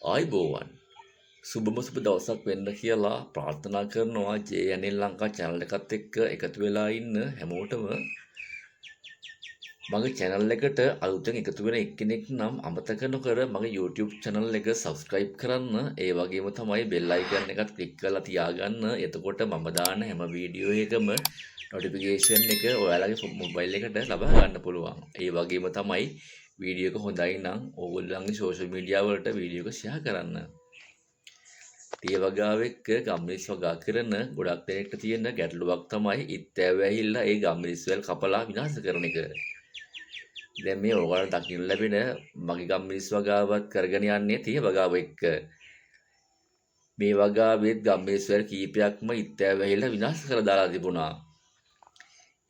ආයිබෝවන් සුබම සුබ දවසක් වෙන්න කියලා ප්‍රාර්ථනා කරනවා JNL ලංකා channel එකත් එක්ක එකතු වෙලා ඉන්න හැමෝටම මගේ channel එකට අලුතෙන් එකතු වෙන එක්කෙනෙක් නම් අමතක නොකර මගේ YouTube channel එක subscribe කරන්න ඒ වගේම තමයි bell icon එකත් click කරලා තියාගන්න එතකොට මම දාන හැම වීඩියෝ එකම notification එක ඔයාලගේ mobile එකට ලබා ගන්න පුළුවන් ඒ වගේම තමයි වීඩියෝ එක හොඳයි නම් ඕගොල්ලන්ගේ social media වලට වීඩියෝ එක share කරන්න. තිය වගාව එක්ක ගම්මිරිස් වගා කරන ගොඩක් දෙනෙක්ට තියෙන ගැටලුවක් තමයි ඉත්තෑව ඇහිල්ලා ඒ ගම්මිරිස් වල කපලා විනාශ කරන එක. දැන් මේ ඔයගොල්ලන්ට දකින්න ලැබෙන මගේ ගම්මිරිස් වගාවත් කරගෙන යන්නේ තිය වගාව එක්ක. මේ වගාවෙත් ගම්මිරිස් වල කීපයක්ම ඉත්තෑව ඇහිල්ලා විනාශ කරලා දාලා තිබුණා.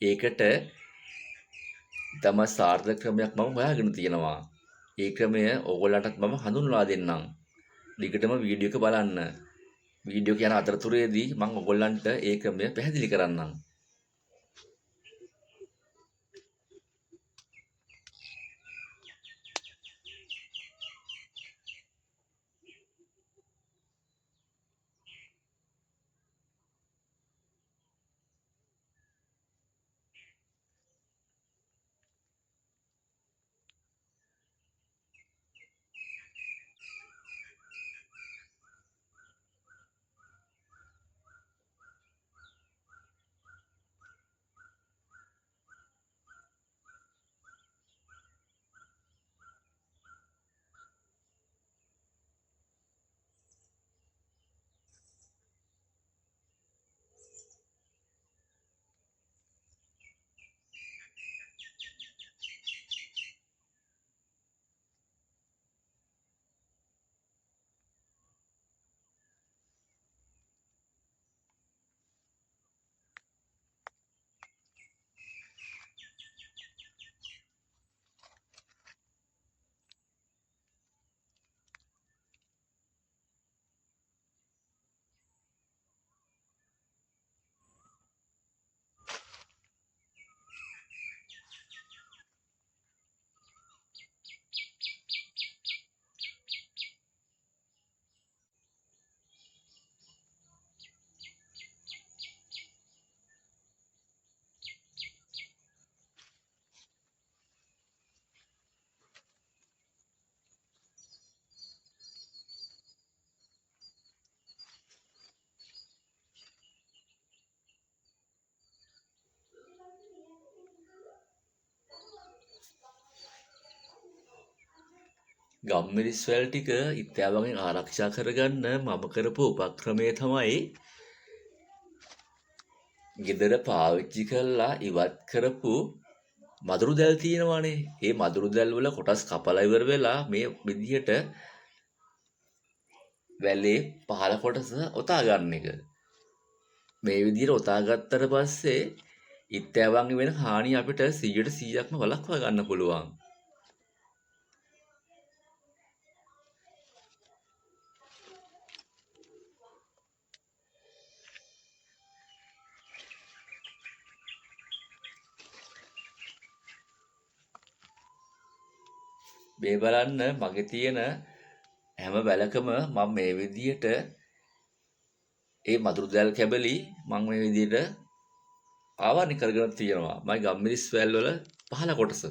ඒකට තමයි සාර්ථක ක්‍රමයක් මම හොයාගෙන තියෙනවා. ඒ ක්‍රමය ඕගොල්ලන්ටත් මම හඳුන්වා දෙන්නම්. දිගටම වීඩියෝ එක බලන්න. වීඩියෝ එක යන අතරතුරේදී මම ඔයගොල්ලන්ට ඒ ක්‍රමය පැහැදිලි කරන්නම්. ගම්මිරිස් වල ටික ඉත්තෑවගෙන් ආරක්ෂා කරගන්න මම කරපු උපක්‍රමය තමයි ගෙදර පාවිච්චි කරලා ඉවත් කරපු මදුරු දැල් තියෙනවානේ. ඒ මදුරු දැල් වල කොටස් කපලා ඉවර වෙලා මේ විදිහට වැලේ පහළ කොටස ඔතා ගන්න එක. මේ විදිහට ඔතා ගත්තට පස්සේ ඉත්තෑවගෙන් වෙන හානිය අපිට 100%ක්ම වළක්වා ගන්න පුළුවන්. මේ බලන්න මගේ තියෙන හැම වැලකම මම මේ විදිහට ඒ මදුරු දැල් කැබලි මම මේ විදිහට ආවරණය කරගෙන තියෙනවා. මගේ ගම්මිරිස් වැල් වල පහළ කොටස.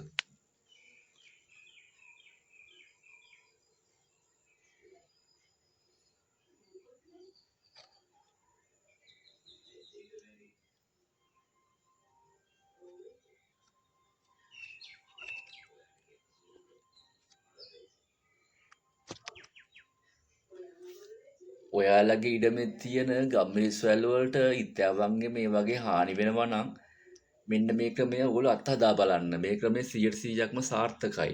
ඔයාලගේ ඉඩමේ තියෙන ගම්මිරිස් වැල් වලට ඉත්තෑවන්ගේ මේ වගේ හානි වෙනවා නම් මෙන්න මේ ක්‍රමය ඔයගොල්ලෝ අත්හදා බලන්න. මේ ක්‍රමය 100%ක්ම සාර්ථකයි.